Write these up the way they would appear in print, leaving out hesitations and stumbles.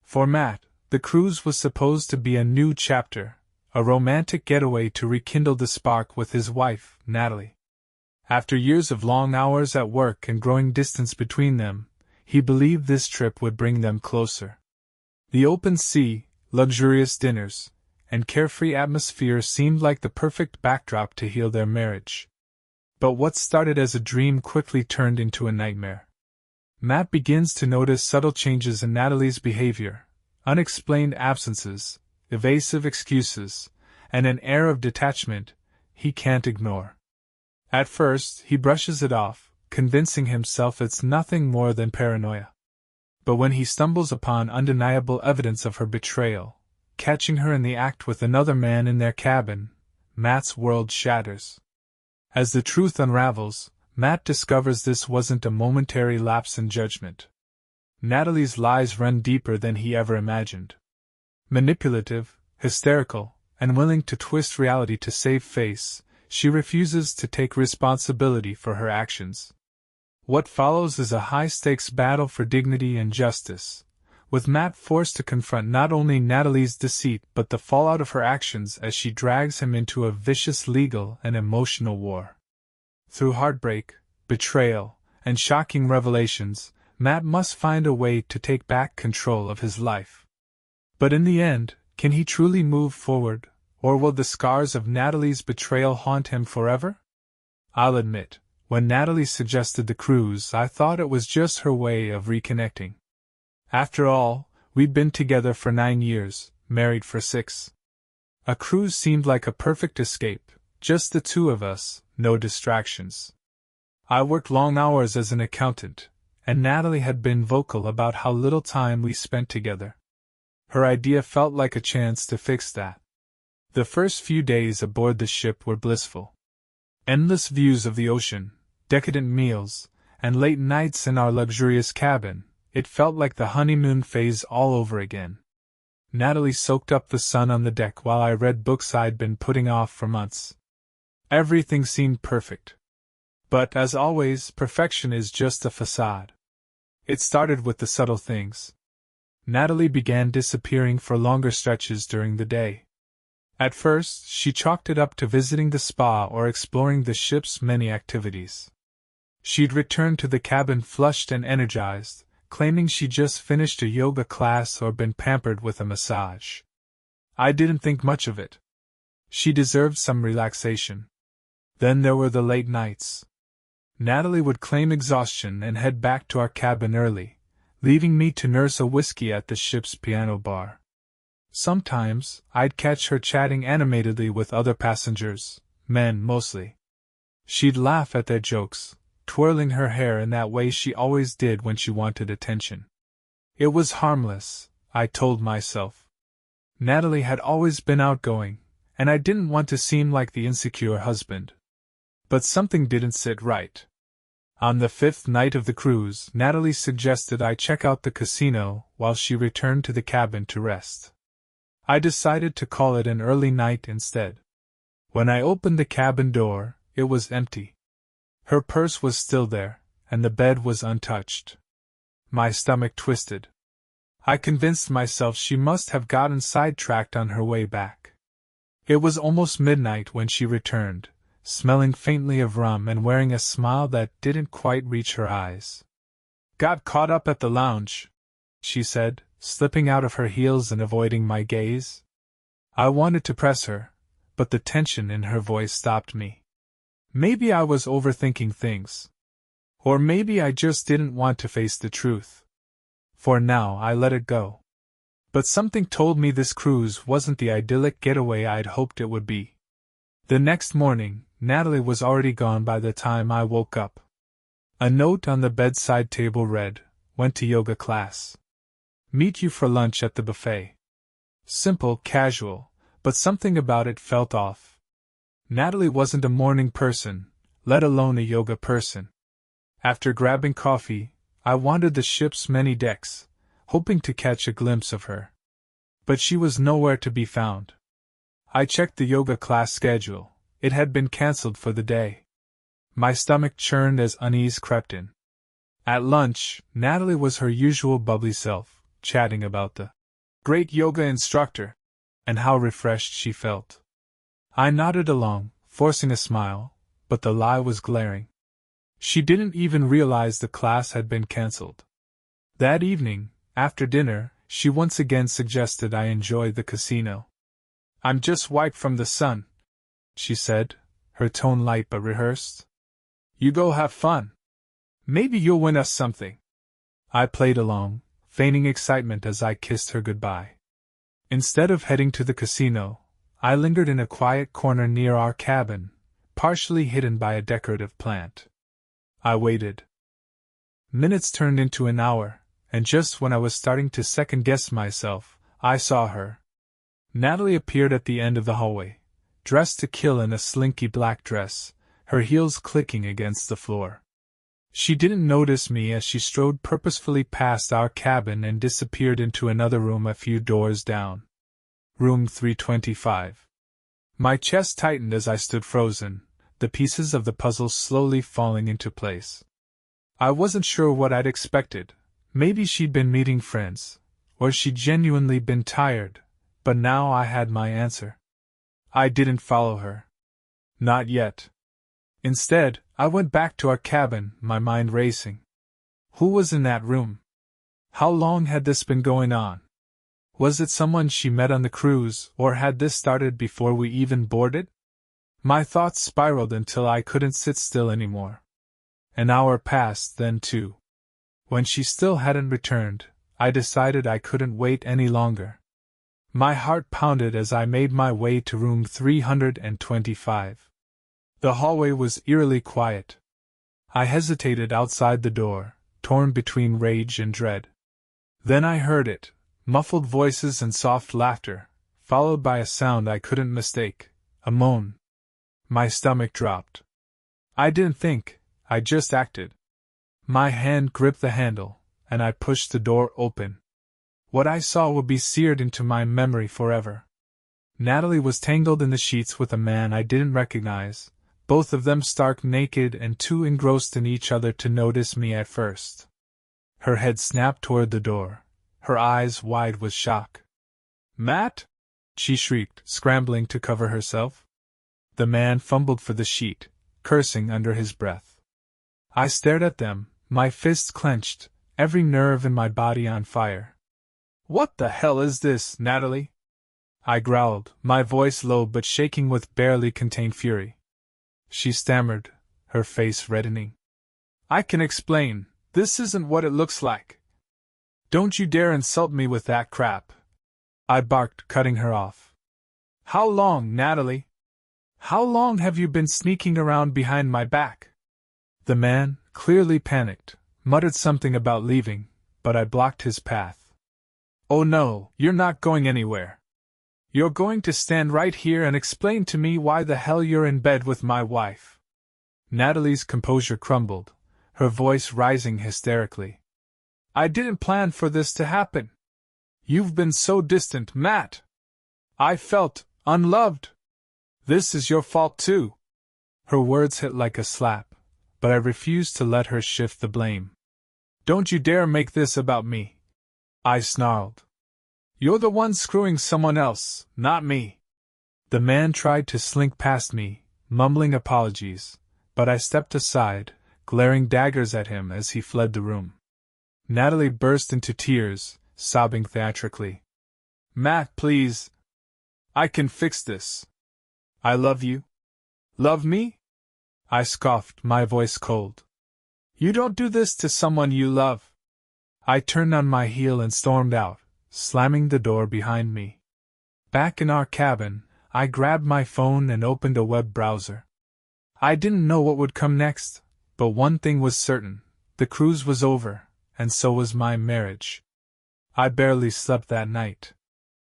For Matt, the cruise was supposed to be a new chapter, a romantic getaway to rekindle the spark with his wife, Natalie. After years of long hours at work and growing distance between them, he believed this trip would bring them closer. The open sea, luxurious dinners, and carefree atmosphere seemed like the perfect backdrop to heal their marriage. But what started as a dream quickly turned into a nightmare. Matt begins to notice subtle changes in Natalie's behavior, unexplained absences, evasive excuses, and an air of detachment he can't ignore. At first, he brushes it off, convincing himself it's nothing more than paranoia. But when he stumbles upon undeniable evidence of her betrayal, catching her in the act with another man in their cabin, Matt's world shatters. As the truth unravels, Matt discovers this wasn't a momentary lapse in judgment. Natalie's lies run deeper than he ever imagined. Manipulative, hysterical, and willing to twist reality to save face, she refuses to take responsibility for her actions. What follows is a high-stakes battle for dignity and justice, with Matt forced to confront not only Natalie's deceit but the fallout of her actions as she drags him into a vicious legal and emotional war. Through heartbreak, betrayal, and shocking revelations, Matt must find a way to take back control of his life. But in the end, can he truly move forward, or will the scars of Natalie's betrayal haunt him forever? I'll admit, when Natalie suggested the cruise, I thought it was just her way of reconnecting. After all, we'd been together for 9 years, married for 6. A cruise seemed like a perfect escape, just the two of us, no distractions. I worked long hours as an accountant, and Natalie had been vocal about how little time we spent together. Her idea felt like a chance to fix that. The first few days aboard the ship were blissful. Endless views of the ocean, decadent meals, and late nights in our luxurious cabin. It felt like the honeymoon phase all over again. Natalie soaked up the sun on the deck while I read books I'd been putting off for months. Everything seemed perfect. But, as always, perfection is just a facade. It started with the subtle things. Natalie began disappearing for longer stretches during the day. At first, she chalked it up to visiting the spa or exploring the ship's many activities. She'd return to the cabin flushed and energized, claiming she just finished a yoga class or been pampered with a massage. I didn't think much of it. She deserved some relaxation. Then there were the late nights. Natalie would claim exhaustion and head back to our cabin early, leaving me to nurse a whiskey at the ship's piano bar. Sometimes, I'd catch her chatting animatedly with other passengers, men mostly. She'd laugh at their jokes, twirling her hair in that way she always did when she wanted attention. It was harmless, I told myself. Natalie had always been outgoing, and I didn't want to seem like the insecure husband. But something didn't sit right. On the 5th night of the cruise, Natalie suggested I check out the casino while she returned to the cabin to rest. I decided to call it an early night instead. When I opened the cabin door, it was empty. Her purse was still there, and the bed was untouched. My stomach twisted. I convinced myself she must have gotten sidetracked on her way back. It was almost midnight when she returned, smelling faintly of rum and wearing a smile that didn't quite reach her eyes. "Got caught up at the lounge," she said, slipping out of her heels and avoiding my gaze. I wanted to press her, but the tension in her voice stopped me. Maybe I was overthinking things. Or maybe I just didn't want to face the truth. For now, I let it go. But something told me this cruise wasn't the idyllic getaway I'd hoped it would be. The next morning, Natalie was already gone by the time I woke up. A note on the bedside table read, "Went to yoga class. Meet you for lunch at the buffet." Simple, casual, but something about it felt off. Natalie wasn't a morning person, let alone a yoga person. After grabbing coffee, I wandered the ship's many decks, hoping to catch a glimpse of her. But she was nowhere to be found. I checked the yoga class schedule. It had been cancelled for the day. My stomach churned as unease crept in. At lunch, Natalie was her usual bubbly self, chatting about the Great yoga instructor. And how refreshed she felt. I nodded along, forcing a smile, but the lie was glaring. She didn't even realize the class had been cancelled. That evening, after dinner, she once again suggested I enjoy the casino. I'm just wiped from the sun, she said, her tone light but rehearsed. You go have fun. Maybe you'll win us something. I played along, feigning excitement as I kissed her goodbye. Instead of heading to the casino, I lingered in a quiet corner near our cabin, partially hidden by a decorative plant. I waited. Minutes turned into an hour, and just when I was starting to second-guess myself, I saw her. Natalie appeared at the end of the hallway, dressed to kill in a slinky black dress, her heels clicking against the floor. She didn't notice me as she strode purposefully past our cabin and disappeared into another room a few doors down. Room 325. My chest tightened as I stood frozen, the pieces of the puzzle slowly falling into place. I wasn't sure what I'd expected. Maybe she'd been meeting friends, or she'd genuinely been tired, but now I had my answer. I didn't follow her. Not yet. Instead, I went back to our cabin, my mind racing. Who was in that room? How long had this been going on? Was it someone she met on the cruise, or had this started before we even boarded? My thoughts spiraled until I couldn't sit still anymore. An hour passed, then two. When she still hadn't returned, I decided I couldn't wait any longer. My heart pounded as I made my way to room 325. The hallway was eerily quiet. I hesitated outside the door, torn between rage and dread. Then I heard it, muffled voices and soft laughter, followed by a sound I couldn't mistake, a moan. My stomach dropped. I didn't think, I just acted. My hand gripped the handle, and I pushed the door open. What I saw would be seared into my memory forever. Natalie was tangled in the sheets with a man I didn't recognize, both of them stark naked and too engrossed in each other to notice me at first. Her head snapped toward the door, her eyes wide with shock. "Matt!" she shrieked, scrambling to cover herself. The man fumbled for the sheet, cursing under his breath. I stared at them, my fists clenched, every nerve in my body on fire. "What the hell is this, Natalie?" I growled, my voice low but shaking with barely contained fury. She stammered, her face reddening. "I can explain, this isn't what it looks like." "Don't you dare insult me with that crap," I barked, cutting her off. "How long, Natalie? How long have you been sneaking around behind my back?" The man, clearly panicked, muttered something about leaving, but I blocked his path. "Oh no, you're not going anywhere. You're going to stand right here and explain to me why the hell you're in bed with my wife." Natalie's composure crumbled, her voice rising hysterically. "I didn't plan for this to happen. You've been so distant, Matt. I felt unloved. This is your fault too." Her words hit like a slap, but I refused to let her shift the blame. "Don't you dare make this about me," I snarled. "You're the one screwing someone else, not me." The man tried to slink past me, mumbling apologies, but I stepped aside, glaring daggers at him as he fled the room. Natalie burst into tears, sobbing theatrically. "Matt, please. I can fix this. I love you." "Love me?" I scoffed, my voice cold. "You don't do this to someone you love." I turned on my heel and stormed out, slamming the door behind me. Back in our cabin, I grabbed my phone and opened a web browser. I didn't know what would come next, but one thing was certain: the cruise was over, and so was my marriage. I barely slept that night.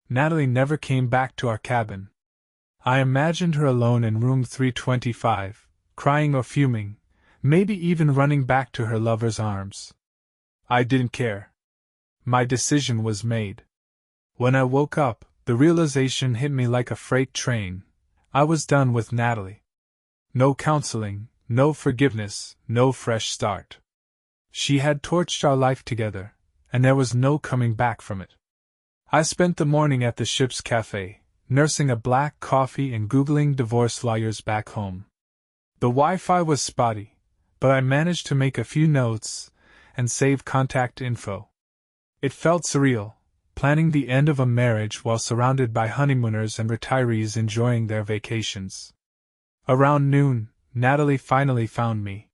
Natalie never came back to our cabin. I imagined her alone in room 325, crying or fuming, maybe even running back to her lover's arms. I didn't care. My decision was made. When I woke up, the realization hit me like a freight train. I was done with Natalie. No counseling, no forgiveness, no fresh start. She had torched our life together, and there was no coming back from it. I spent the morning at the ship's cafe, nursing a black coffee and Googling divorce lawyers back home. The Wi-Fi was spotty, but I managed to make a few notes and save contact info. It felt surreal, planning the end of a marriage while surrounded by honeymooners and retirees enjoying their vacations. Around noon, Natalie finally found me.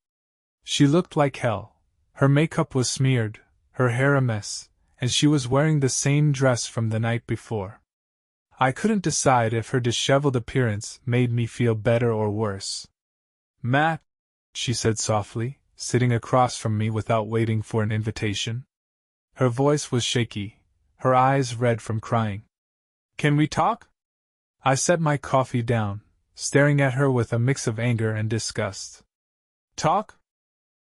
She looked like hell. Her makeup was smeared, her hair a mess, and she was wearing the same dress from the night before. I couldn't decide if her disheveled appearance made me feel better or worse. "Matt," she said softly, sitting across from me without waiting for an invitation. Her voice was shaky, her eyes red from crying. "Can we talk?" I set my coffee down, staring at her with a mix of anger and disgust. "Talk?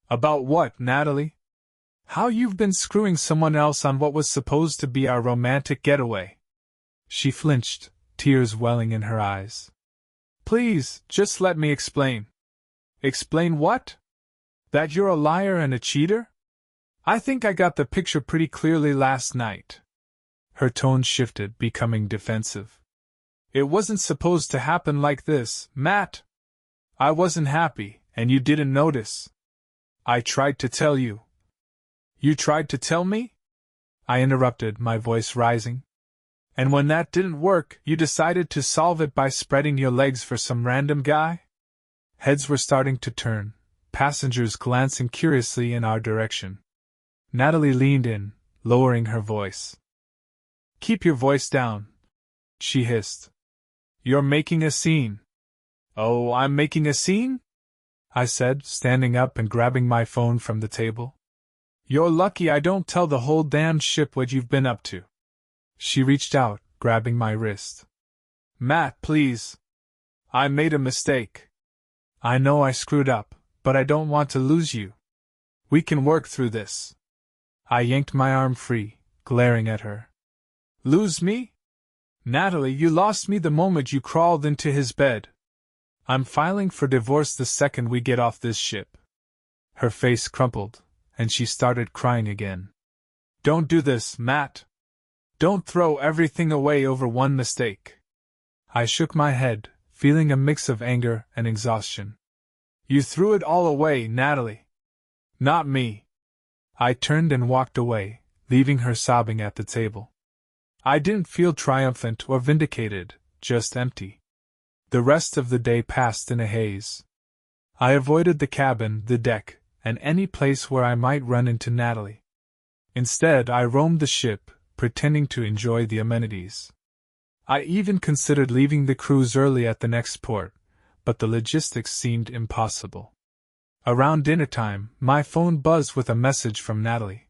About what, Natalie? How you've been screwing someone else on what was supposed to be our romantic getaway?" She flinched, tears welling in her eyes. "Please, just let me explain." "Explain what? That you're a liar and a cheater? I think I got the picture pretty clearly last night." Her tone shifted, becoming defensive. "It wasn't supposed to happen like this, Matt. I wasn't happy, and you didn't notice. I tried to tell you." "You tried to tell me?" I interrupted, my voice rising. "And when that didn't work, you decided to solve it by spreading your legs for some random guy?" Heads were starting to turn, passengers glancing curiously in our direction. Natalie leaned in, lowering her voice. "Keep your voice down," she hissed. "You're making a scene." "Oh, I'm making a scene?" I said, standing up and grabbing my phone from the table. "You're lucky I don't tell the whole damned ship what you've been up to." She reached out, grabbing my wrist. "Matt, please. I made a mistake. I know I screwed up, but I don't want to lose you. We can work through this." I yanked my arm free, glaring at her. "Lose me? Natalie, you lost me the moment you crawled into his bed. I'm filing for divorce the second we get off this ship." Her face crumpled, and she started crying again. "Don't do this, Matt. Don't throw everything away over one mistake." I shook my head, feeling a mix of anger and exhaustion. "You threw it all away, Natalie. Not me." I turned and walked away, leaving her sobbing at the table. I didn't feel triumphant or vindicated, just empty. The rest of the day passed in a haze. I avoided the cabin, the deck, and any place where I might run into Natalie. Instead, I roamed the ship, pretending to enjoy the amenities. I even considered leaving the cruise early at the next port, but the logistics seemed impossible. Around dinner time, my phone buzzed with a message from Natalie.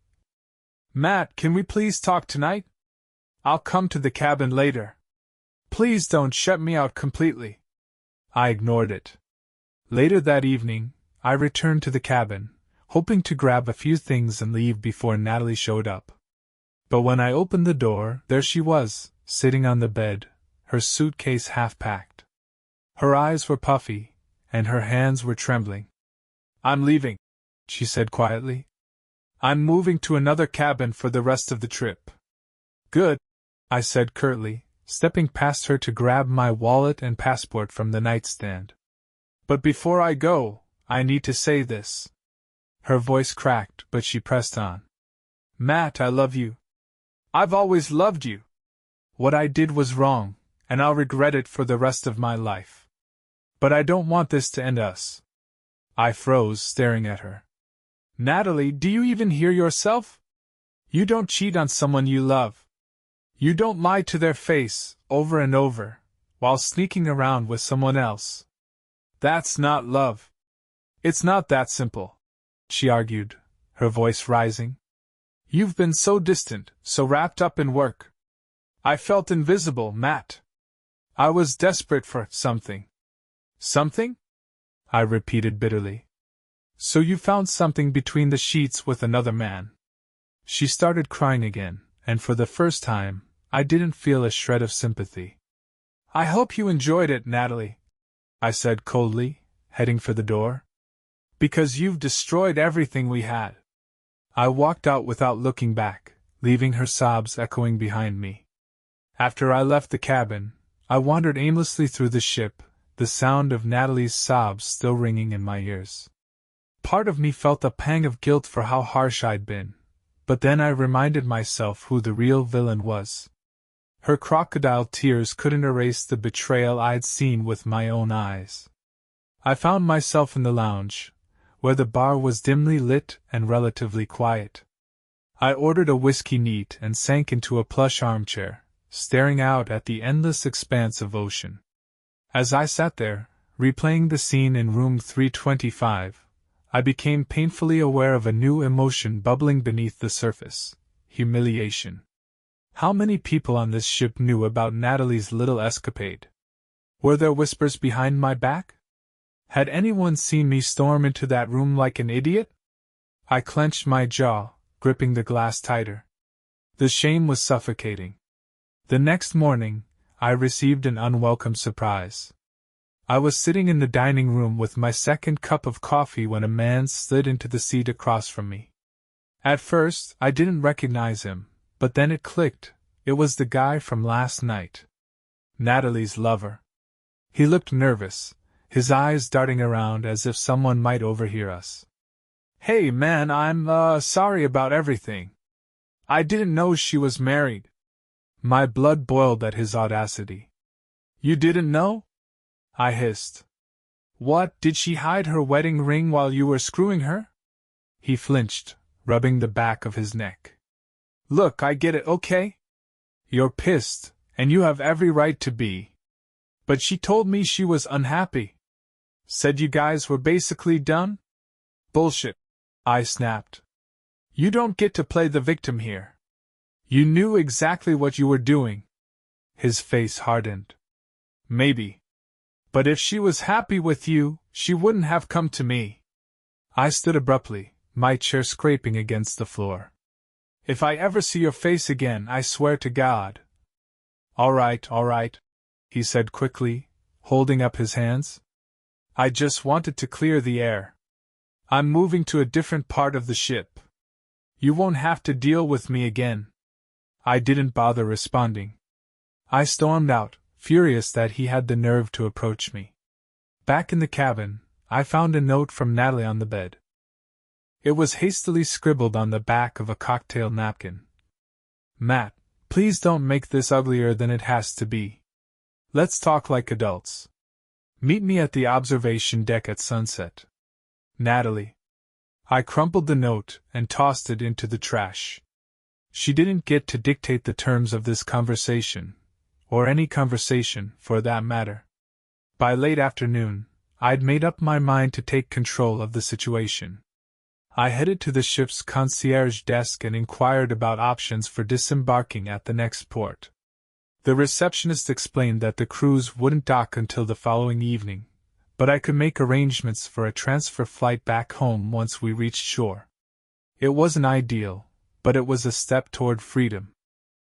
"Matt, can we please talk tonight? I'll come to the cabin later. Please don't shut me out completely." I ignored it. Later that evening, I returned to the cabin, hoping to grab a few things and leave before Natalie showed up. But when I opened the door, there she was, sitting on the bed, her suitcase half-packed. Her eyes were puffy, and her hands were trembling. "I'm leaving," she said quietly. "I'm moving to another cabin for the rest of the trip." "Good," I said curtly, stepping past her to grab my wallet and passport from the nightstand. "But before I go, I need to say this." Her voice cracked, but she pressed on. "Matt, I love you. I've always loved you. What I did was wrong, and I'll regret it for the rest of my life. But I don't want this to end us." I froze, staring at her. "Natalie, do you even hear yourself? You don't cheat on someone you love. You don't lie to their face, over and over, while sneaking around with someone else. That's not love. It's not that simple," she argued, her voice rising. "You've been so distant, so wrapped up in work. I felt invisible, Matt. I was desperate for something." "Something?" I repeated bitterly. "So you found something between the sheets with another man." She started crying again, and for the first time, I didn't feel a shred of sympathy. "I hope you enjoyed it, Natalie," I said coldly, heading for the door. "Because you've destroyed everything we had." I walked out without looking back, leaving her sobs echoing behind me. After I left the cabin, I wandered aimlessly through the ship, the sound of Natalie's sobs still ringing in my ears. Part of me felt a pang of guilt for how harsh I'd been, but then I reminded myself who the real villain was. Her crocodile tears couldn't erase the betrayal I'd seen with my own eyes. I found myself in the lounge, where the bar was dimly lit and relatively quiet. I ordered a whiskey neat and sank into a plush armchair, staring out at the endless expanse of ocean. As I sat there, replaying the scene in room 325, I became painfully aware of a new emotion bubbling beneath the surface: humiliation. How many people on this ship knew about Natalie's little escapade? Were there whispers behind my back? Had anyone seen me storm into that room like an idiot? I clenched my jaw, gripping the glass tighter. The shame was suffocating. The next morning, I received an unwelcome surprise. I was sitting in the dining room with my second cup of coffee when a man slid into the seat across from me. At first, I didn't recognize him, but then it clicked. It was the guy from last night. Natalie's lover. He looked nervous, his eyes darting around as if someone might overhear us. "Hey man, I'm sorry about everything. I didn't know she was married." My blood boiled at his audacity. "You didn't know?" I hissed. "What, did she hide her wedding ring while you were screwing her?" He flinched, rubbing the back of his neck. "Look, I get it, okay? You're pissed, and you have every right to be. But she told me she was unhappy. Said you guys were basically done?" "Bullshit," I snapped. "You don't get to play the victim here. You knew exactly what you were doing." His face hardened. "Maybe. But if she was happy with you, she wouldn't have come to me." I stood abruptly, my chair scraping against the floor. "If I ever see your face again, I swear to God." All right, he said quickly, holding up his hands. "I just wanted to clear the air. I'm moving to a different part of the ship. You won't have to deal with me again." I didn't bother responding. I stormed out, furious that he had the nerve to approach me. Back in the cabin, I found a note from Natalie on the bed. It was hastily scribbled on the back of a cocktail napkin. "Matt, please don't make this uglier than it has to be. Let's talk like adults. Meet me at the observation deck at sunset. Natalie." I crumpled the note and tossed it into the trash. She didn't get to dictate the terms of this conversation, or any conversation, for that matter. By late afternoon, I'd made up my mind to take control of the situation. I headed to the ship's concierge desk and inquired about options for disembarking at the next port. The receptionist explained that the cruise wouldn't dock until the following evening, but I could make arrangements for a transfer flight back home once we reached shore. It wasn't ideal, but it was a step toward freedom.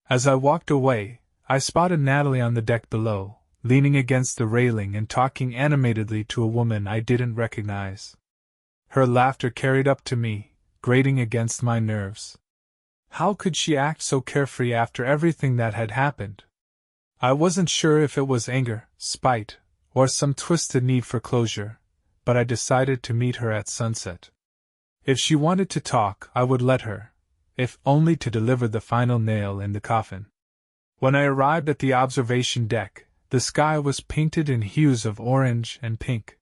As I walked away, I spotted Natalie on the deck below, leaning against the railing and talking animatedly to a woman I didn't recognize. Her laughter carried up to me, grating against my nerves. How could she act so carefree after everything that had happened? I wasn't sure if it was anger, spite, or some twisted need for closure, but I decided to meet her at sunset. If she wanted to talk, I would let her, if only to deliver the final nail in the coffin. When I arrived at the observation deck, the sky was painted in hues of orange and pink.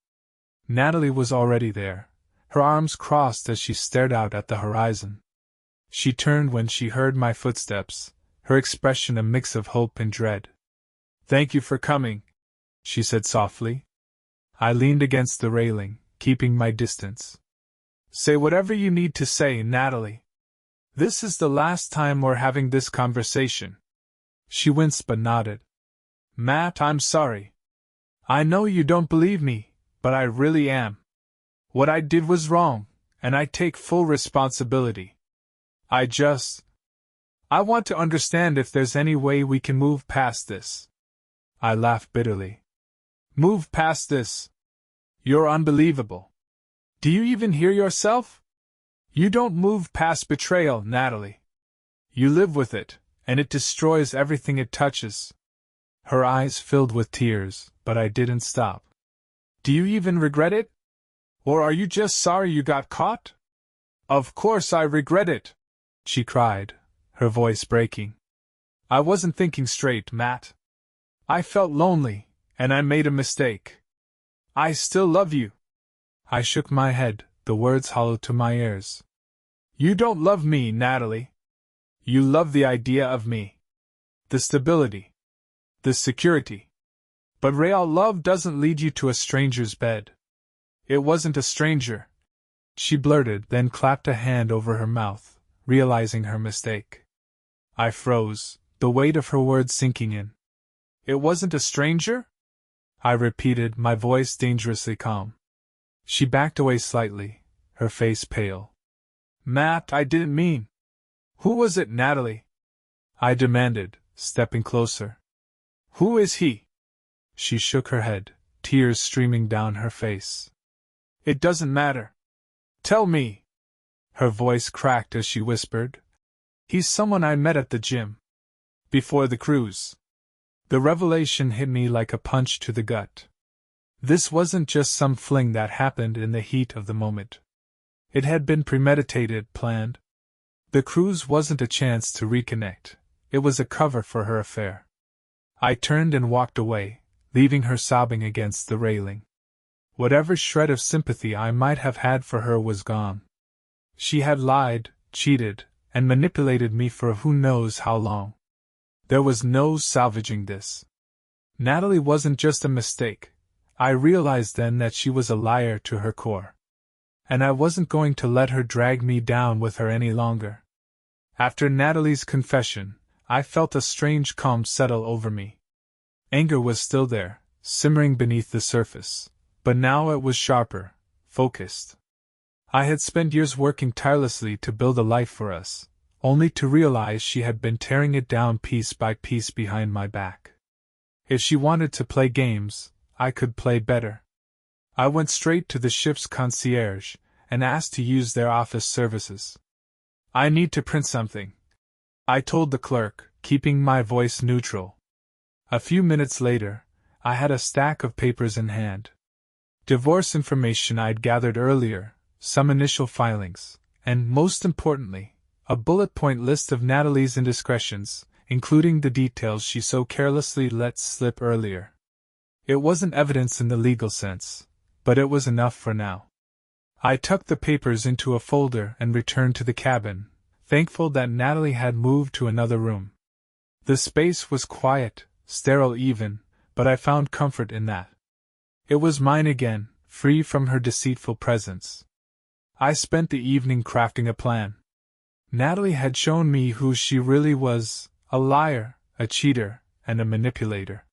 Natalie was already there, her arms crossed as she stared out at the horizon. She turned when she heard my footsteps, her expression a mix of hope and dread. "Thank you for coming," she said softly. I leaned against the railing, keeping my distance. "Say whatever you need to say, Natalie. This is the last time we're having this conversation." She winced but nodded. "Matt, I'm sorry. I know you don't believe me, but I really am. What I did was wrong, and I take full responsibility. I want to understand if there's any way we can move past this." I laughed bitterly. "Move past this? You're unbelievable. Do you even hear yourself? You don't move past betrayal, Natalie. You live with it, And it destroys everything it touches. Her eyes filled with tears, but I didn't stop. Do you even regret it? Or are you just sorry you got caught? Of course I regret it, she cried, her voice breaking. I wasn't thinking straight, Matt. I felt lonely, and I made a mistake. I still love you. I shook my head, the words hollow to my ears. You don't love me, Natalie. You love the idea of me. The stability. The security. But real love doesn't lead you to a stranger's bed. It wasn't a stranger, she blurted, then clapped a hand over her mouth, realizing her mistake. I froze, the weight of her words sinking in. It wasn't a stranger? I repeated, my voice dangerously calm. She backed away slightly, her face pale. Matt, I didn't mean. Who was it, Natalie? I demanded, stepping closer. Who is he? She shook her head, tears streaming down her face. It doesn't matter. Tell me. Her voice cracked as she whispered. He's someone I met at the gym. Before the cruise. The revelation hit me like a punch to the gut. This wasn't just some fling that happened in the heat of the moment. It had been premeditated, planned. The cruise wasn't a chance to reconnect, it was a cover for her affair. I turned and walked away, leaving her sobbing against the railing. Whatever shred of sympathy I might have had for her was gone. She had lied, cheated, and manipulated me for who knows how long. There was no salvaging this. Natalie wasn't just a mistake. I realized then that she was a liar to her core. And I wasn't going to let her drag me down with her any longer. After Natalie's confession, I felt a strange calm settle over me. Anger was still there, simmering beneath the surface, but now it was sharper, focused. I had spent years working tirelessly to build a life for us, only to realize she had been tearing it down piece by piece behind my back. If she wanted to play games, I could play better. I went straight to the ship's concierge and asked to use their office services. I need to print something, I told the clerk, keeping my voice neutral. A few minutes later, I had a stack of papers in hand. Divorce information I'd gathered earlier, some initial filings, and, most importantly, a bullet-point list of Natalie's indiscretions, including the details she so carelessly let slip earlier. It wasn't evidence in the legal sense, but it was enough for now. I tucked the papers into a folder and returned to the cabin, thankful that Natalie had moved to another room. The space was quiet, sterile even, but I found comfort in that. It was mine again, free from her deceitful presence. I spent the evening crafting a plan. Natalie had shown me who she really was, a liar, a cheater, and a manipulator.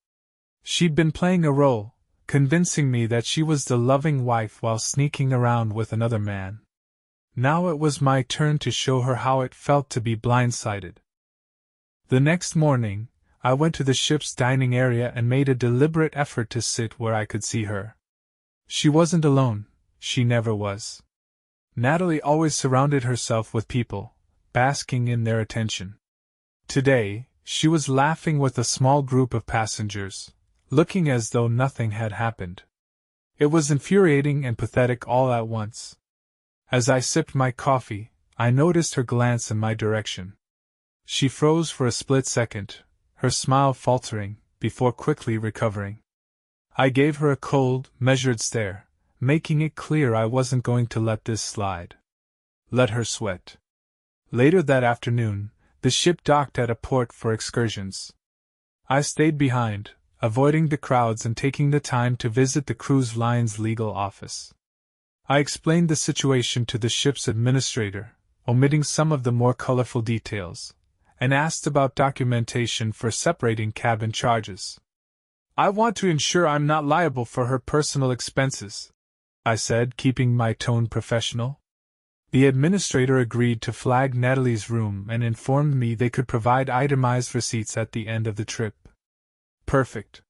She'd been playing a role, convincing me that she was the loving wife while sneaking around with another man. Now it was my turn to show her how it felt to be blindsided. The next morning, I went to the ship's dining area and made a deliberate effort to sit where I could see her. She wasn't alone, she never was. Natalie always surrounded herself with people, basking in their attention. Today, she was laughing with a small group of passengers, looking as though nothing had happened. It was infuriating and pathetic all at once. As I sipped my coffee, I noticed her glance in my direction. She froze for a split second, her smile faltering, before quickly recovering. I gave her a cold, measured stare, making it clear I wasn't going to let this slide. Let her sweat. Later that afternoon, the ship docked at a port for excursions. I stayed behind, avoiding the crowds and taking the time to visit the cruise line's legal office. I explained the situation to the ship's administrator, omitting some of the more colorful details, and asked about documentation for separating cabin charges. I want to ensure I'm not liable for her personal expenses, I said, keeping my tone professional. The administrator agreed to flag Natalie's room and informed me they could provide itemized receipts at the end of the trip. Perfect.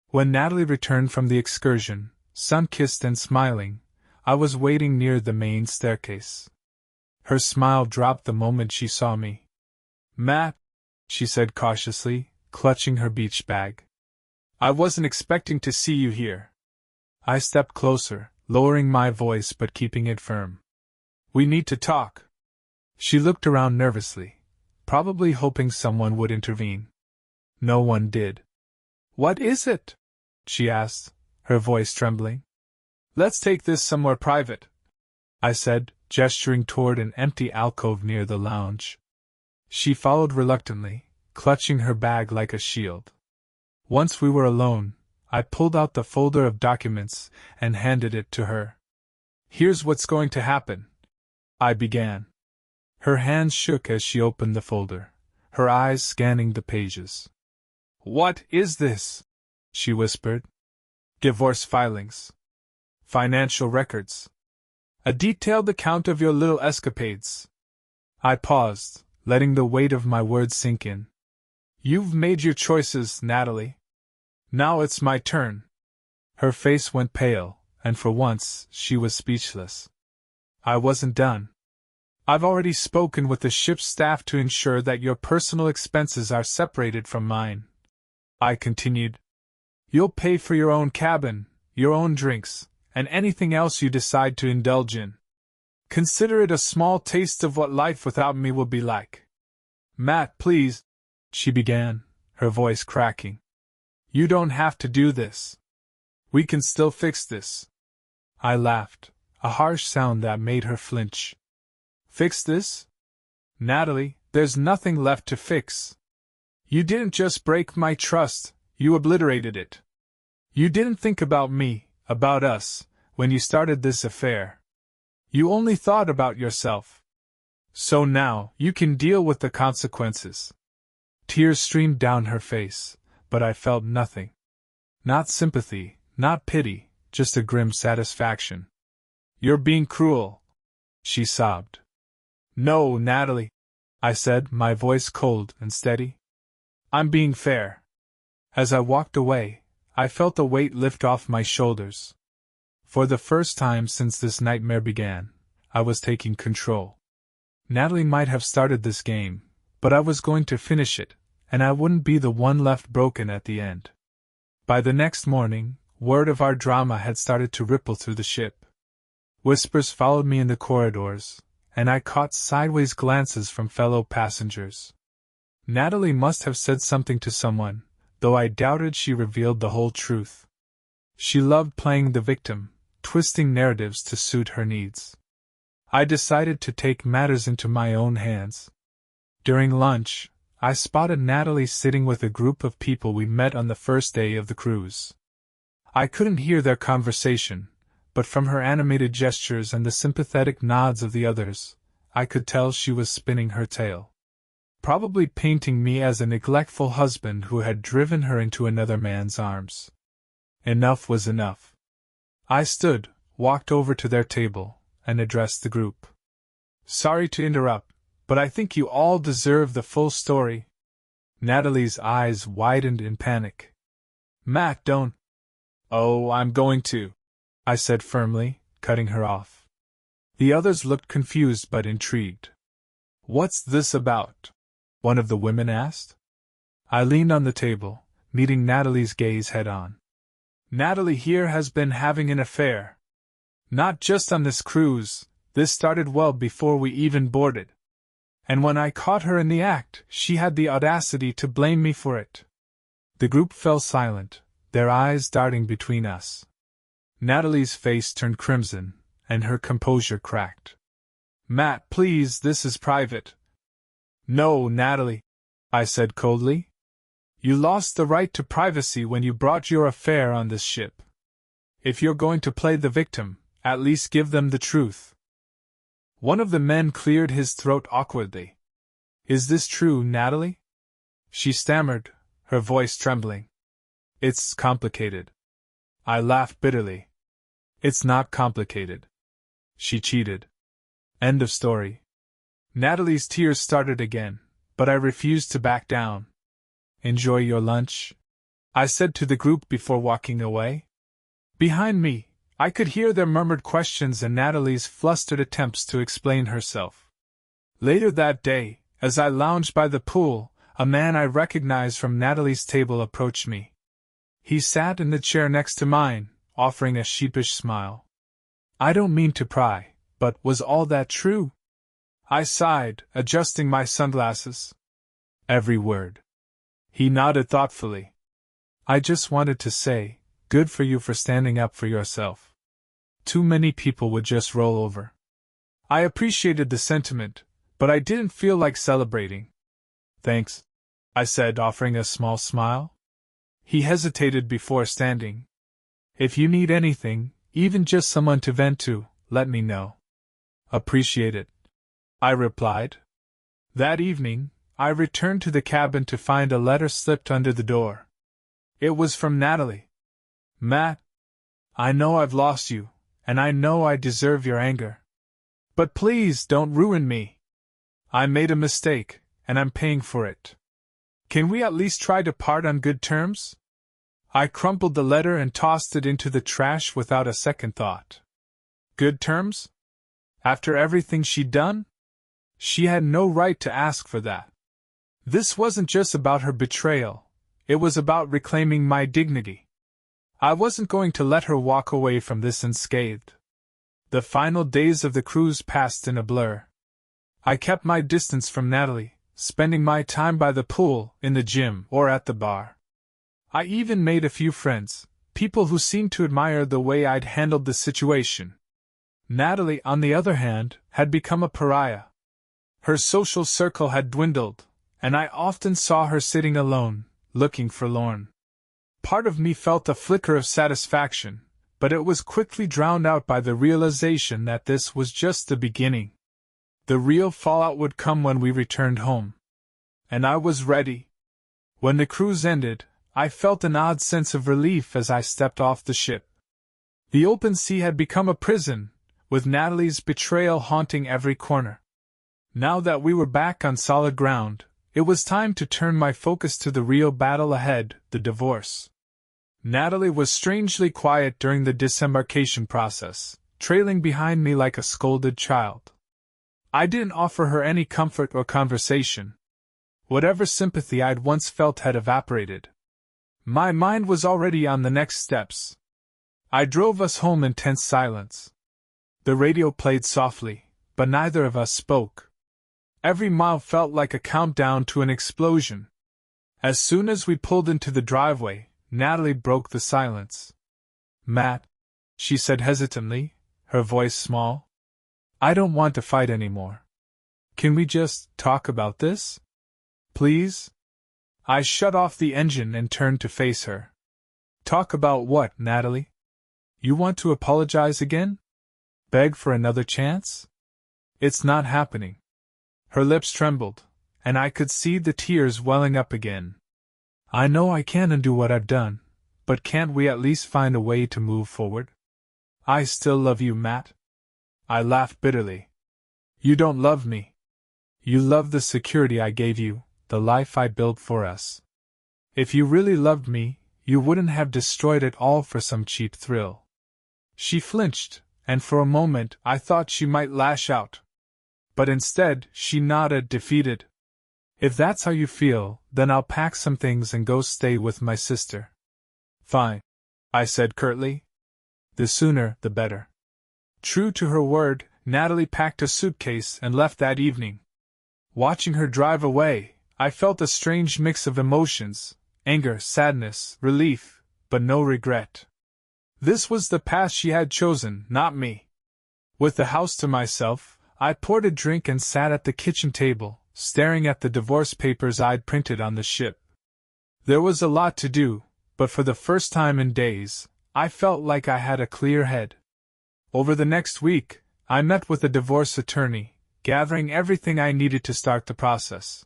When Natalie returned from the excursion, sun-kissed and smiling, I was waiting near the main staircase. Her smile dropped the moment she saw me. Matt, she said cautiously, clutching her beach bag. I wasn't expecting to see you here. I stepped closer, lowering my voice but keeping it firm. We need to talk. She looked around nervously, probably hoping someone would intervene. No one did. What is it? She asked, her voice trembling. Let's take this somewhere private, I said, gesturing toward an empty alcove near the lounge. She followed reluctantly, clutching her bag like a shield. Once we were alone, I pulled out the folder of documents and handed it to her. Here's what's going to happen, I began. Her hands shook as she opened the folder, her eyes scanning the pages. What is this? She whispered. Divorce filings. Financial records. A detailed account of your little escapades. I paused, letting the weight of my words sink in. You've made your choices, Natalie. Now it's my turn. Her face went pale, and for once she was speechless. I wasn't done. I've already spoken with the ship's staff to ensure that your personal expenses are separated from mine, I continued. You'll pay for your own cabin, your own drinks, and anything else you decide to indulge in. Consider it a small taste of what life without me will be like. Matt, please, she began, her voice cracking. You don't have to do this. We can still fix this. I laughed, a harsh sound that made her flinch. Fix this? Natalie, there's nothing left to fix. You didn't just break my trust, you obliterated it. You didn't think about me, about us, when you started this affair. You only thought about yourself. So now, you can deal with the consequences. Tears streamed down her face, but I felt nothing. Not sympathy, not pity, just a grim satisfaction. You're being cruel, she sobbed. No, Natalie, I said, my voice cold and steady. I'm being fair. As I walked away, I felt a weight lift off my shoulders. For the first time since this nightmare began, I was taking control. Natalie might have started this game, but I was going to finish it, and I wouldn't be the one left broken at the end. By the next morning, word of our drama had started to ripple through the ship. Whispers followed me in the corridors, and I caught sideways glances from fellow passengers. Natalie must have said something to someone, though I doubted she revealed the whole truth. She loved playing the victim, twisting narratives to suit her needs. I decided to take matters into my own hands. During lunch, I spotted Natalie sitting with a group of people we met on the first day of the cruise. I couldn't hear their conversation, but from her animated gestures and the sympathetic nods of the others, I could tell she was spinning her tale. Probably painting me as a neglectful husband who had driven her into another man's arms. Enough was enough. I stood, walked over to their table, and addressed the group. Sorry to interrupt, but I think you all deserve the full story. Natalie's eyes widened in panic. Matt, don't. Oh, I'm going to, I said firmly, cutting her off. The others looked confused but intrigued. What's this about? One of the women asked. I leaned on the table, meeting Natalie's gaze head-on. Natalie here has been having an affair. Not just on this cruise, this started well before we even boarded. And when I caught her in the act, she had the audacity to blame me for it. The group fell silent, their eyes darting between us. Natalie's face turned crimson, and her composure cracked. Matt, please, this is private. No, Natalie, I said coldly. You lost the right to privacy when you brought your affair on this ship. If you're going to play the victim, at least give them the truth. One of the men cleared his throat awkwardly. Is this true, Natalie? She stammered, her voice trembling. It's complicated. I laughed bitterly. It's not complicated. She cheated. End of story. Natalie's tears started again, but I refused to back down. Enjoy your lunch, I said to the group before walking away. Behind me, I could hear their murmured questions and Natalie's flustered attempts to explain herself. Later that day, as I lounged by the pool, a man I recognized from Natalie's table approached me. He sat in the chair next to mine, offering a sheepish smile. I don't mean to pry, but was all that true? I sighed, adjusting my sunglasses. Every word. He nodded thoughtfully. I just wanted to say, good for you for standing up for yourself. Too many people would just roll over. I appreciated the sentiment, but I didn't feel like celebrating. Thanks, I said, offering a small smile. He hesitated before standing. If you need anything, even just someone to vent to, let me know. Appreciate it, I replied. That evening, I returned to the cabin to find a letter slipped under the door. It was from Natalie. Matt, I know I've lost you, and I know I deserve your anger. But please don't ruin me. I made a mistake, and I'm paying for it. Can we at least try to part on good terms? I crumpled the letter and tossed it into the trash without a second thought. Good terms? After everything she'd done? She had no right to ask for that. This wasn't just about her betrayal, it was about reclaiming my dignity. I wasn't going to let her walk away from this unscathed. The final days of the cruise passed in a blur. I kept my distance from Natalie, spending my time by the pool, in the gym, or at the bar. I even made a few friends, people who seemed to admire the way I'd handled the situation. Natalie, on the other hand, had become a pariah. Her social circle had dwindled, and I often saw her sitting alone, looking forlorn. Part of me felt a flicker of satisfaction, but it was quickly drowned out by the realization that this was just the beginning. The real fallout would come when we returned home. And I was ready. When the cruise ended, I felt an odd sense of relief as I stepped off the ship. The open sea had become a prison, with Natalie's betrayal haunting every corner. Now that we were back on solid ground, it was time to turn my focus to the real battle ahead, the divorce. Natalie was strangely quiet during the disembarkation process, trailing behind me like a scolded child. I didn't offer her any comfort or conversation. Whatever sympathy I'd once felt had evaporated. My mind was already on the next steps. I drove us home in tense silence. The radio played softly, but neither of us spoke. Every mile felt like a countdown to an explosion. As soon as we pulled into the driveway, Natalie broke the silence. Matt, she said hesitantly, her voice small. I don't want to fight anymore. Can we just talk about this? Please? I shut off the engine and turned to face her. Talk about what, Natalie? You want to apologize again? Beg for another chance? It's not happening. Her lips trembled, and I could see the tears welling up again. I know I can't undo what I've done, but can't we at least find a way to move forward? I still love you, Matt. I laughed bitterly. You don't love me. You love the security I gave you, the life I built for us. If you really loved me, you wouldn't have destroyed it all for some cheap thrill. She flinched, and for a moment I thought she might lash out. But instead, she nodded, defeated. If that's how you feel, then I'll pack some things and go stay with my sister. Fine, I said curtly. The sooner, the better. True to her word, Natalie packed a suitcase and left that evening. Watching her drive away, I felt a strange mix of emotions, anger, sadness, relief, but no regret. This was the path she had chosen, not me. With the house to myself, I poured a drink and sat at the kitchen table, staring at the divorce papers I'd printed on the ship. There was a lot to do, but for the first time in days, I felt like I had a clear head. Over the next week, I met with a divorce attorney, gathering everything I needed to start the process.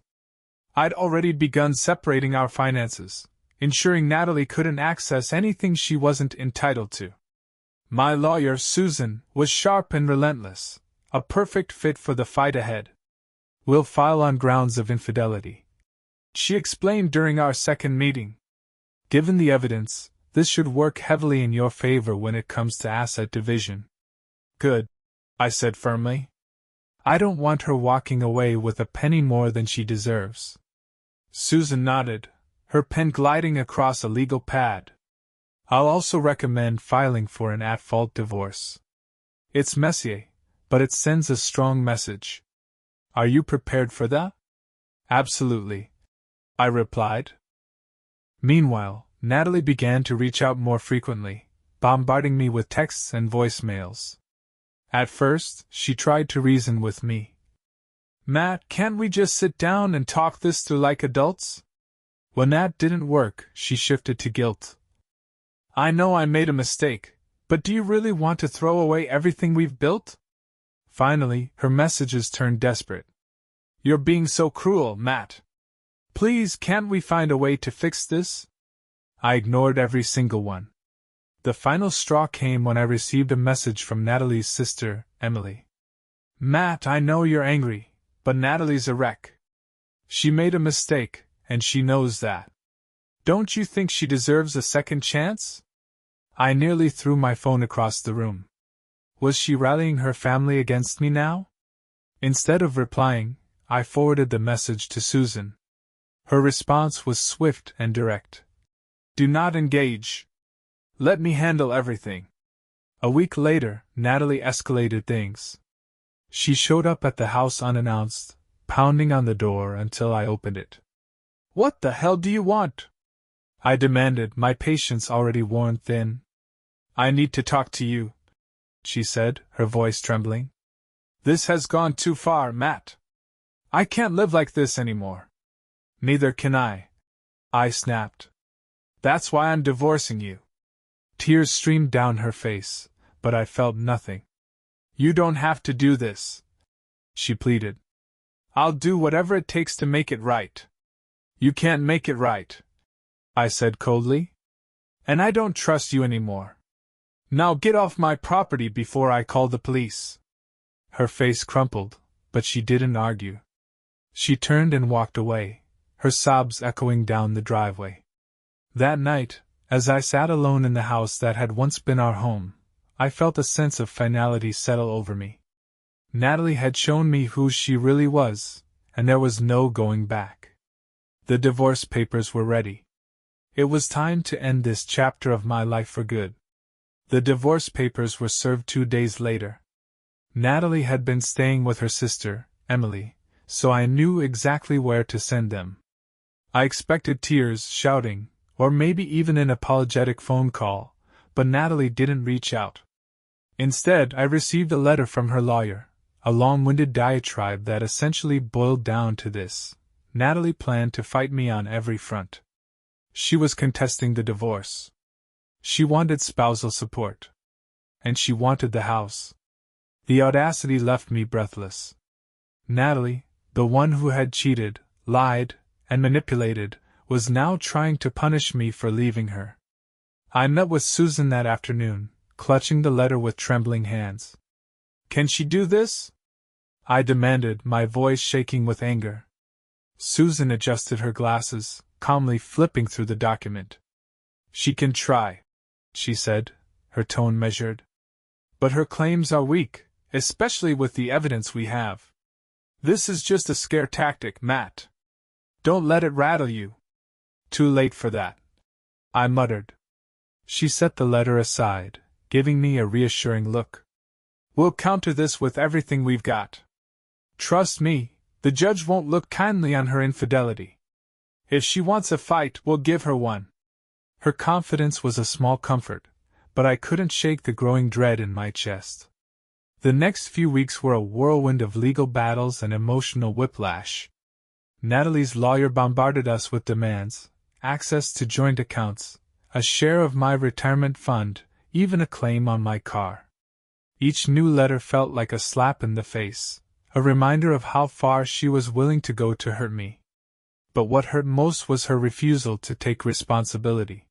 I'd already begun separating our finances, ensuring Natalie couldn't access anything she wasn't entitled to. My lawyer, Susan, was sharp and relentless, a perfect fit for the fight ahead. We'll file on grounds of infidelity, she explained during our second meeting. Given the evidence, this should work heavily in your favor when it comes to asset division. Good, I said firmly. I don't want her walking away with a penny more than she deserves. Susan nodded, her pen gliding across a legal pad. I'll also recommend filing for an at-fault divorce. It's messy, but it sends a strong message. Are you prepared for that? Absolutely, I replied. Meanwhile, Natalie began to reach out more frequently, bombarding me with texts and voicemails. At first, she tried to reason with me. Matt, can't we just sit down and talk this through like adults? When that didn't work, she shifted to guilt. I know I made a mistake, but do you really want to throw away everything we've built? Finally, her messages turned desperate. You're being so cruel, Matt. Please, can't we find a way to fix this? I ignored every single one. The final straw came when I received a message from Natalie's sister, Emily. Matt, I know you're angry, but Natalie's a wreck. She made a mistake, and she knows that. Don't you think she deserves a second chance? I nearly threw my phone across the room. Was she rallying her family against me now? Instead of replying, I forwarded the message to Susan. Her response was swift and direct. Do not engage. Let me handle everything. A week later, Natalie escalated things. She showed up at the house unannounced, pounding on the door until I opened it. What the hell do you want? I demanded, my patience already worn thin. I need to talk to you, she said, her voice trembling. This has gone too far, Matt. I can't live like this anymore. Neither can I snapped. That's why I'm divorcing you. Tears streamed down her face, but I felt nothing. You don't have to do this, she pleaded. I'll do whatever it takes to make it right. You can't make it right, I said coldly. And I don't trust you anymore. Now get off my property before I call the police. Her face crumpled, but she didn't argue. She turned and walked away, her sobs echoing down the driveway. That night, as I sat alone in the house that had once been our home, I felt a sense of finality settle over me. Natalie had shown me who she really was, and there was no going back. The divorce papers were ready. It was time to end this chapter of my life for good. The divorce papers were served 2 days later. Natalie had been staying with her sister, Emily, so I knew exactly where to send them. I expected tears, shouting, or maybe even an apologetic phone call, but Natalie didn't reach out. Instead, I received a letter from her lawyer, a long-winded diatribe that essentially boiled down to this: Natalie planned to fight me on every front. She was contesting the divorce. She wanted spousal support. And she wanted the house. The audacity left me breathless. Natalie, the one who had cheated, lied, and manipulated, was now trying to punish me for leaving her. I met with Susan that afternoon, clutching the letter with trembling hands. Can she do this? I demanded, my voice shaking with anger. Susan adjusted her glasses, calmly flipping through the document. She can try, she said, her tone measured. But her claims are weak, especially with the evidence we have. This is just a scare tactic, Matt. Don't let it rattle you. Too late for that, I muttered. She set the letter aside, giving me a reassuring look. We'll counter this with everything we've got. Trust me, the judge won't look kindly on her infidelity. If she wants a fight, we'll give her one. Her confidence was a small comfort, but I couldn't shake the growing dread in my chest. The next few weeks were a whirlwind of legal battles and emotional whiplash. Natalie's lawyer bombarded us with demands, access to joint accounts, a share of my retirement fund, even a claim on my car. Each new letter felt like a slap in the face, a reminder of how far she was willing to go to hurt me. But what hurt most was her refusal to take responsibility.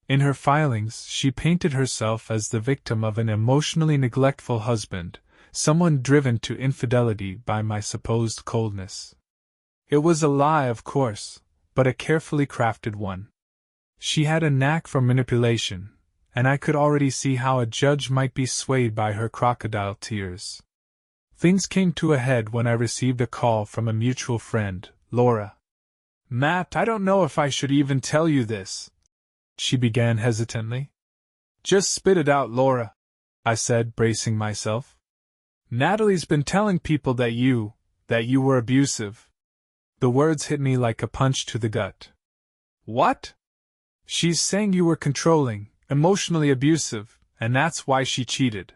In her filings, she painted herself as the victim of an emotionally neglectful husband, someone driven to infidelity by my supposed coldness. It was a lie, of course, but a carefully crafted one. She had a knack for manipulation, and I could already see how a judge might be swayed by her crocodile tears. Things came to a head when I received a call from a mutual friend, Laura. Matt, I don't know if I should even tell you this, she began hesitantly. Just spit it out, Laura, I said, bracing myself. Natalie's been telling people that you were abusive. The words hit me like a punch to the gut. What? She's saying you were controlling, emotionally abusive, and that's why she cheated.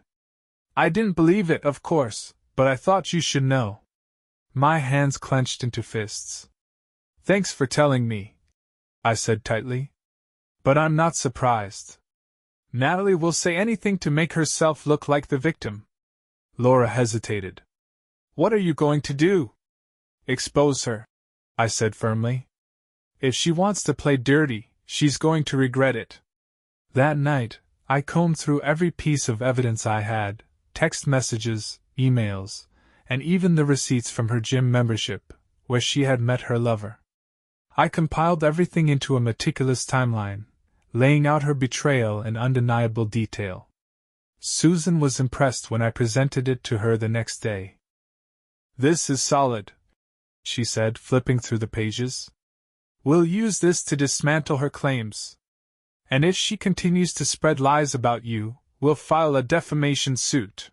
I didn't believe it, of course, but I thought you should know. My hands clenched into fists. Thanks for telling me, I said tightly. But I'm not surprised. Natalie will say anything to make herself look like the victim. Laura hesitated. What are you going to do? Expose her, I said firmly. If she wants to play dirty, she's going to regret it. That night, I combed through every piece of evidence I had, text messages, emails, and even the receipts from her gym membership, where she had met her lover. I compiled everything into a meticulous timeline, laying out her betrayal in undeniable detail. Susan was impressed when I presented it to her the next day. This is solid, she said, flipping through the pages. We'll use this to dismantle her claims. And if she continues to spread lies about you, we'll file a defamation suit.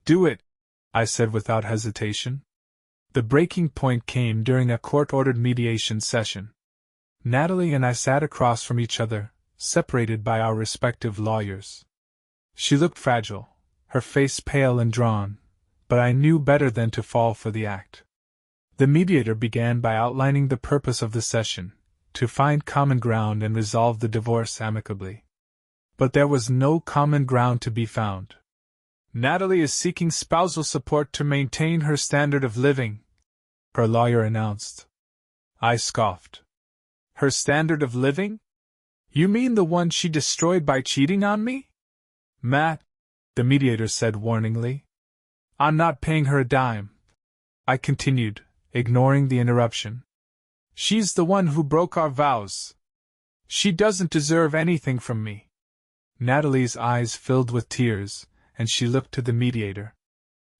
Do it, I said without hesitation. The breaking point came during a court-ordered mediation session. Natalie and I sat across from each other, separated by our respective lawyers. She looked fragile, her face pale and drawn, but I knew better than to fall for the act. The mediator began by outlining the purpose of the session, to find common ground and resolve the divorce amicably. But there was no common ground to be found. Natalie is seeking spousal support to maintain her standard of living, her lawyer announced. I scoffed. Her standard of living? You mean the one she destroyed by cheating on me? Matt, the mediator said warningly. I'm not paying her a dime. I continued, ignoring the interruption. She's the one who broke our vows. She doesn't deserve anything from me. Natalie's eyes filled with tears, and she looked to the mediator.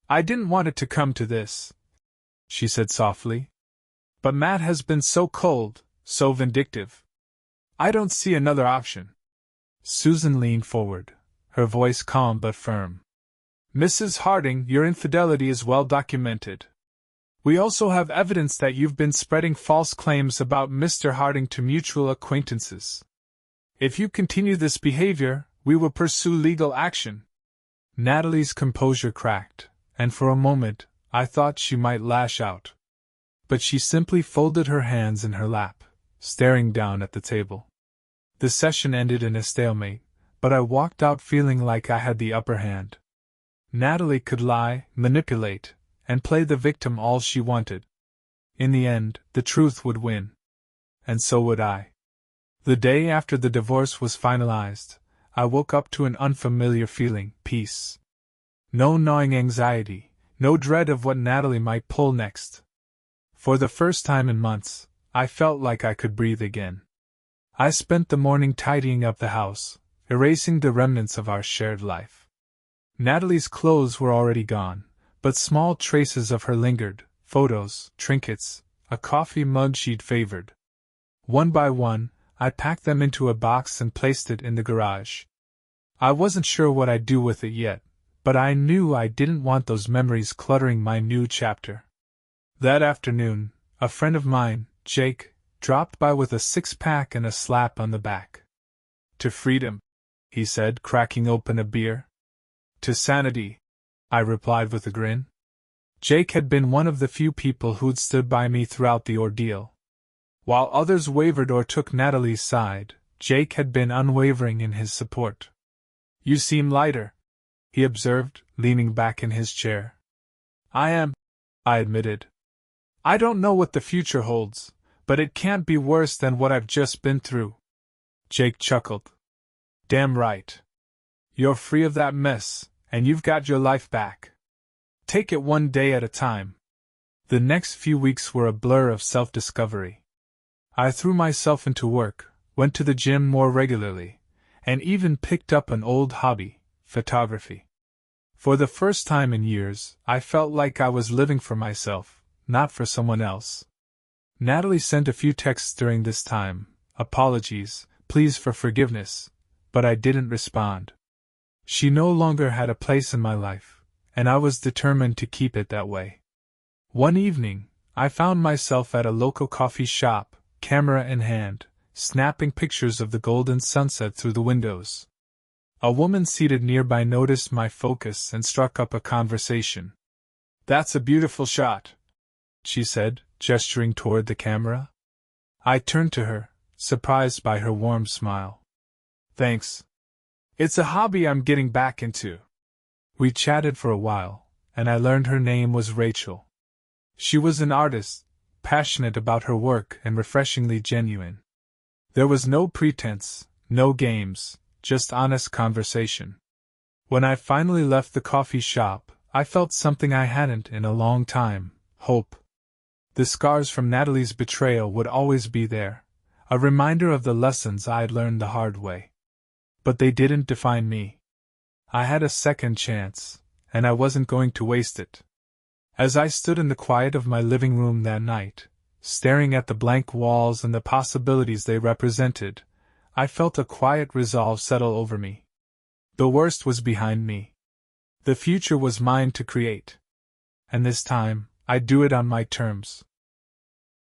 I didn't want it to come to this, she said softly. But Matt has been so cold, so vindictive. I don't see another option. Susan leaned forward, her voice calm but firm. Mrs. Harding, your infidelity is well documented. We also have evidence that you've been spreading false claims about Mr. Harding to mutual acquaintances. If you continue this behavior, we will pursue legal action. Natalie's composure cracked, and for a moment, I thought she might lash out. But she simply folded her hands in her lap, staring down at the table. The session ended in a stalemate, but I walked out feeling like I had the upper hand. Natalie could lie, manipulate, and play the victim all she wanted. In the end, the truth would win. And so would I. The day after the divorce was finalized, I woke up to an unfamiliar feeling, peace. No gnawing anxiety, no dread of what Natalie might pull next. For the first time in months, I felt like I could breathe again. I spent the morning tidying up the house, erasing the remnants of our shared life. Natalie's clothes were already gone, but small traces of her lingered, photos, trinkets, a coffee mug she'd favored. One by one, I packed them into a box and placed it in the garage. I wasn't sure what I'd do with it yet, but I knew I didn't want those memories cluttering my new chapter. That afternoon, a friend of mine, Jake, dropped by with a six-pack and a slap on the back. To freedom, he said, cracking open a beer. To sanity, I replied with a grin. Jake had been one of the few people who'd stood by me throughout the ordeal. While others wavered or took Natalie's side, Jake had been unwavering in his support. You seem lighter, he observed, leaning back in his chair. I am, I admitted. I don't know what the future holds, but it can't be worse than what I've just been through. Jake chuckled. Damn right. You're free of that mess, and you've got your life back. Take it one day at a time. The next few weeks were a blur of self-discovery. I threw myself into work, went to the gym more regularly, and even picked up an old hobby, photography. For the first time in years, I felt like I was living for myself, not for someone else. Natalie sent a few texts during this time, apologies, pleas for forgiveness, but I didn't respond. She no longer had a place in my life, and I was determined to keep it that way. One evening, I found myself at a local coffee shop, camera in hand, snapping pictures of the golden sunset through the windows. A woman seated nearby noticed my focus and struck up a conversation. "That's a beautiful shot," she said, gesturing toward the camera. I turned to her, surprised by her warm smile. "Thanks. It's a hobby I'm getting back into." We chatted for a while, and I learned her name was Rachel. She was an artist, passionate about her work and refreshingly genuine. There was no pretense, no games, just honest conversation. When I finally left the coffee shop, I felt something I hadn't in a long time: hope. The scars from Natalie's betrayal would always be there, a reminder of the lessons I'd learned the hard way. But they didn't define me. I had a second chance, and I wasn't going to waste it. As I stood in the quiet of my living room that night, staring at the blank walls and the possibilities they represented, I felt a quiet resolve settle over me. The worst was behind me. The future was mine to create. And this time, I'd do it on my terms.